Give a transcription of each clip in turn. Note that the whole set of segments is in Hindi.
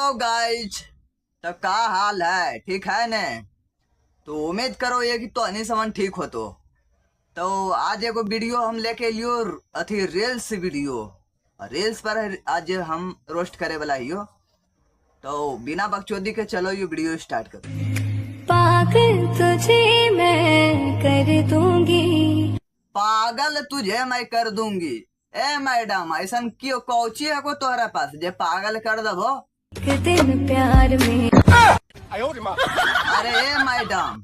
Hello guys. तो का हाल है? ठीक है ने? तो उम्मीद करो ये कि तो नहीं समन ठीक हो। तो आज एगो वीडियो हम लेके लियो अथी रील्स वीडियो। रील्स पर आज हम रोस्ट करे वाला हियो। तो बिना बकचोदी के चलो ये वीडियो स्टार्ट करो। पागल तुझे मैं कर दूंगी, पागल तुझे मैं कर दूंगी। ए मैडम ऐसा क्यों कौची है को तोहरा पास जे पागल कर दबो? एक दिन प्यार में। अरे ए मैडम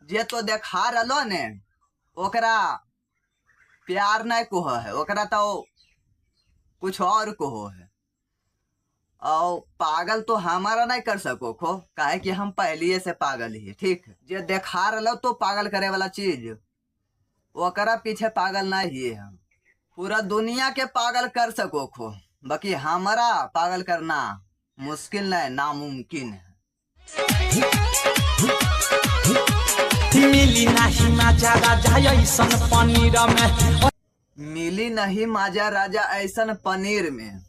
जे तो देखा रलो ने ओकरा प्यार नहीं को है, ओकरा तो कुछ और को है। और पागल तो हमारा नहीं कर सको खो, काहे कि हम पहले से पागल ही। ठीक जे देखा रलो तो पागल करे वाला चीज ओकरा पीछे पागल नहीं ही हम। पूरा दुनिया के पागल कर सको खो, बाकी हमारा पागल करना मुश्किल नहीं, नामुमकिन है। मिली नहीं माजा राजा ऐसन पनीर में, मिली नहीं माजा राजा ऐसन पनीर में,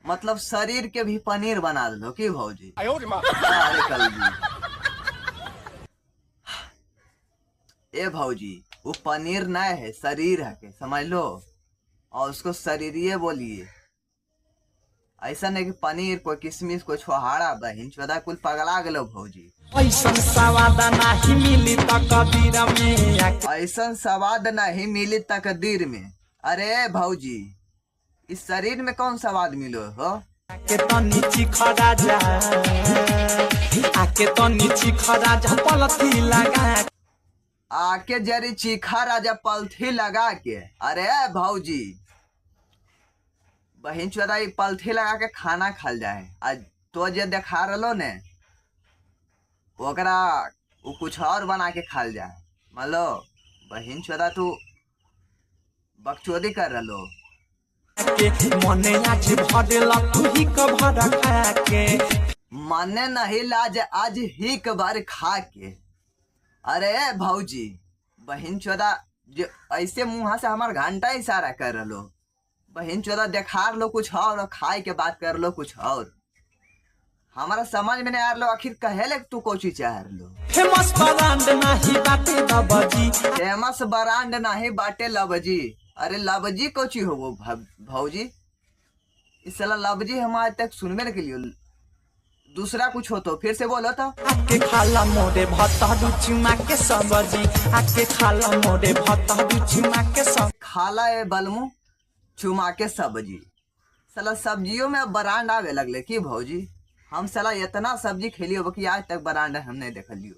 मतलब शरीर के भी पनीर बना दो की भौजी। अरे कलजी ए भौजी वो पनीर नहीं है, शरीर है के समझ लो, और उसको शरीरिये बोलिए। ऐसा नहीं कि पनीर कोई किशमिश कोई छोहाड़ा बहिन चौदह कुल पगला गलो भौजी। ऐसन स्वाद नहीं मिली तकदीर में, ऐसा स्वाद नहीं मिली तकदीर में। अरे भौजी इस शरीर में कौन स्वाद मिलो हो? आके तो नीची खड़ा जा, आके तो नीची खड़ा जा पलथी लगा, आके जरी चीखा राजा पलथी लगा के। अरे भौजी बहन चौदह पलथी लगा के खाना खाल जाए। आज तो जे देखा रलो ने ओकरा वो कुछ और बना के खाल जाए। मान लो बहन चौदह तू बकचोदी कर रलो के मने आज भरल तू ही कभर खा के, मने नहीं लाज आज ही बार खा के। अरे भौजी बहन चौदह जो ऐसे मुँह से हमार घंटा इशारा कर रलो, बहन चौदह देखा लो कुछ और खाए के बात कर लो कुछ और। हमारा समझ में नहीं आ लो आखिर कहेले तू कोची चाह लो। फेमस ब्रांड नहीं बाटे लबजी, फेमस ब्रांड नहीं बाटे लबजी। अरे लबजी कोची हो वो भौजी? इस साला लबजी हम आज तक सुनने के लिए, दूसरा कुछ हो तो फिर से बोलो तो। आके खाला मोरे भत्ता चुमा के सब्जी, आके खाला मोरे भत्ता चुमा के सब, खाला ए बलमू चुमा के सब्जी। साला सब्जियों में अब ब्रांड आवे लगले की भौजी? हम साला इतना सब्जी खेली हो कि आज तक ब्रांड हम नहीं देख लियो।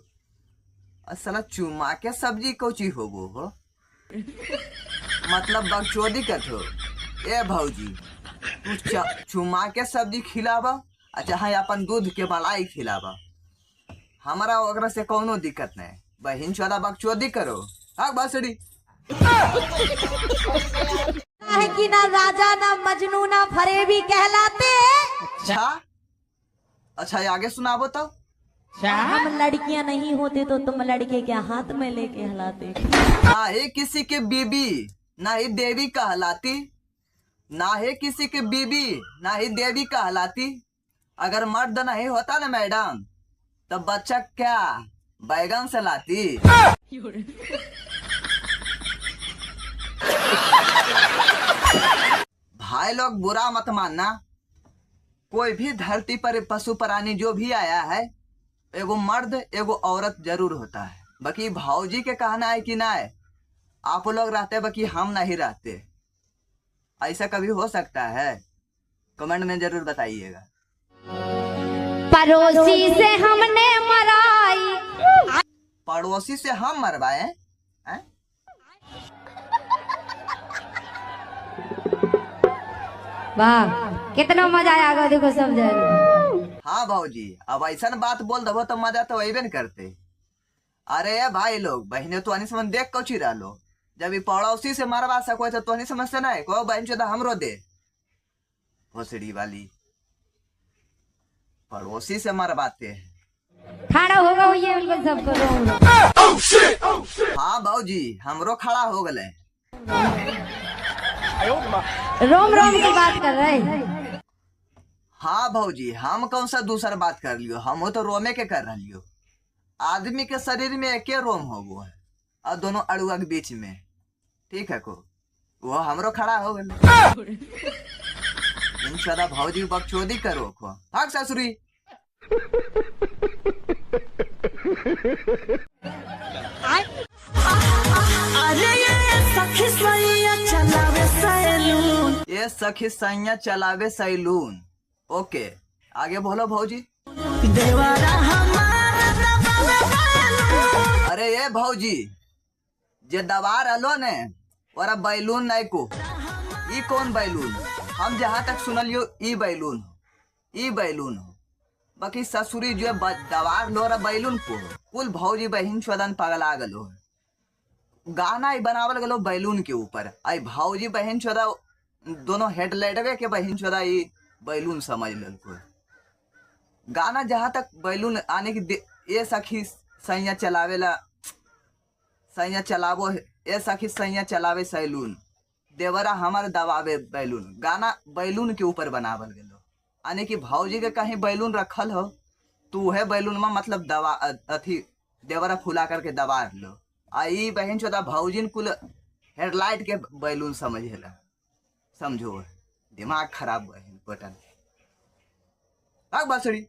और साला चुमा के सब्जी कोची हो वो हो? मतलब बकचोदी कर हो। ए भौजी तू चुमा के सब्जी खिलावा, अच्छा हाँ अपन दूध के मलाई खिलावा, हमारा ओकरा से कोनो दिक्कत नहीं। बहिन चौदह बकचोदी करो हाँ बसड़ी। है कि ना राजा ना मजनू ना फरेबी कहलाते। अच्छा अच्छा आगे सुनाबो तो। हम लड़कियां नहीं होते तो तुम लड़के के हाथ में लेके हिलाते। ना ही किसी की बीबी ना ही देवी कहलाती, ना ही किसी की बीबी ना ही देवी कहलाती। अगर मर्द नहीं होता ना मैडम तो बच्चा क्या बैगन से लाती। भाई लोग बुरा मत मानना, कोई भी धरती पर पशु प्राणी जो भी आया है एगो मर्द एगो औरत जरूर होता है। बाकी भौजी के कहना है कि ना आप लोग रहते बाकी हम नहीं रहते, ऐसा कभी हो सकता है? कमेंट में जरूर बताइएगा। पड़ोसी से हमने मराई, पड़ोसी से हम मरवाए हैं? वाह कितना मजा आएगा देखो सब जन। हाँ भौजी अब ऐसा बात बोल दबो तो मजा तो वही न करते। अरे भाई लोग बहने तो समझ देख कौची रहो, जब ये पड़ोसी से मरवा सको तो नहीं समझते ना को बहन चौदह हमरो दे भोसड़ी वाली। पड़ोसी से मरवाते हैं। खड़ा होगा ये बिल्कुल सब करो। हाँ भौजी हमरो खड़ा हो गए। रोम रोम की बात कर रहे। हाँ भौजी, हम कौन सा दूसरा बात कर लियो, हम तो रोमे के कर रहियो। आदमी के शरीर में एके रोम हो वो है और दोनों अड़ुआ के बीच में, ठीक है को वो हमरो खड़ा हो गए। सदा भौजी बकचोदी करो को भाग ससुरी। ये सखी सैया चलावे सैलून। ओके आगे बोलो भौजी। अरे ये भौजी जे दबा रलो ने और बैलून नहीं को, ई कौन बैलून? हम जहाँ तक सुनलियो ई बैलून हो, ई बैलून हो। बाकी ससुरी जो दवार लो बैलून को कुल भौजी बहन चौदन पगला गलो है। गाना ही बनावल गलो बैलून के ऊपर, आई भौजी बहन चौदह दोनों हेडलाइट के बहन चौदह ये बैलून समझ ललको। गाना जहाँ तक बैलून आने की ये सखी सैया चलावेला, सैया चलावो, ये सखी सैया चलावे सैलून, देवरा हमारे दबावे बैलून। गाना बैलून के ऊपर बनावल गलो, यानी कि भौजी के कहीं बैलून रखल हो तो वह बैलून में मतलब दवा अथी देवरा फुला करके दबा लो। आई बहन चौदह भौजिन कुल हेडलाइट के बैलून समझेला, समझो दिमाग खराब बहन बटन बसड़ी।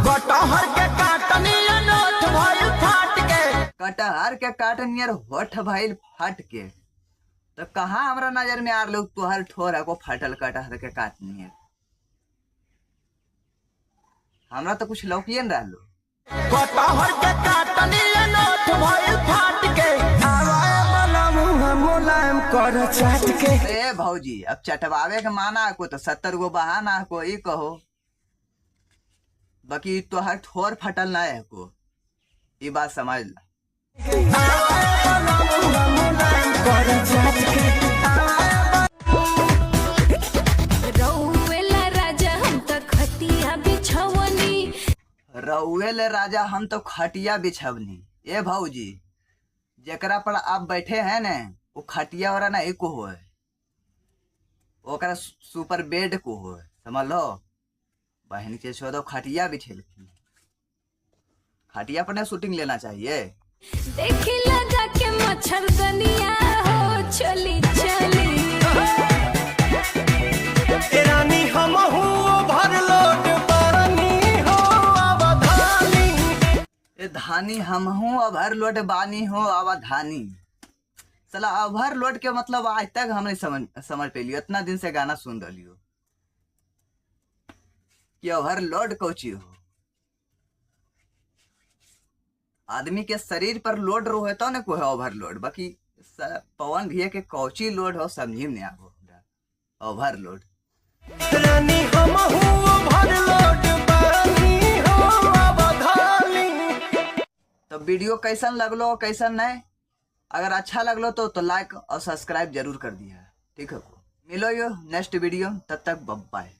कटहर के काटनिया नोट भइल फाट के, कटहर के काटनियर होठ भइल फाट के। तो कहाँ हमरा नजर में आ लो तुहर ठोर को फटल कटहर के काटनियर? हमरा तो कुछ लौकिए न रहलो। कटहर के काटनिया नोट भइल फाट के, आवाए वाला मुंह मुलायम कर चाट के। ए भौजी अब चटवावे के माना को तो 70 गो बहाना को ई कहो, बाकी तुहर ठोर फटल ना है को, ये बात समझ ला। रउवेला राजा हम तो खटिया बिछवनी। रउवेले राजा हम तो खटिया बिछवनी। ए भौजी जेकरा पर आप बैठे हैं ने वो खटिया वाला नहीं को हो, ओकरा सुपर बेड को हो, समझ लो। बहन के छोड़ो खटिया बिछेल, खटिया पर शूटिंग लेना चाहिए। देखी लगा के मच्छरदनिया हो चली चली। रानी हम ओवरलोड बानी हो अवधानी, ए धानी हम हूँ ओवरलोड बानी हो अवधानी। सला ओवरलोड के मतलब आज तक हम नहीं समझ पेलियो। इतना दिन से गाना सुन रही हो कि ओवरलोड कौची हो? आदमी के शरीर पर लोड रहे तो ना कोई ओवरलोड, बाकी पवन भैया के कौची लोड हो समझी में आगो ओवरलोड। रानी हम ओवरलोड बानी हो अवधानी। तो वीडियो कैसन लगलो कैसन नहीं, अगर अच्छा लगलो तो लाइक और सब्सक्राइब जरूर कर दिया, ठीक है। मिलो यो नेक्स्ट वीडियो, तब तक बाय।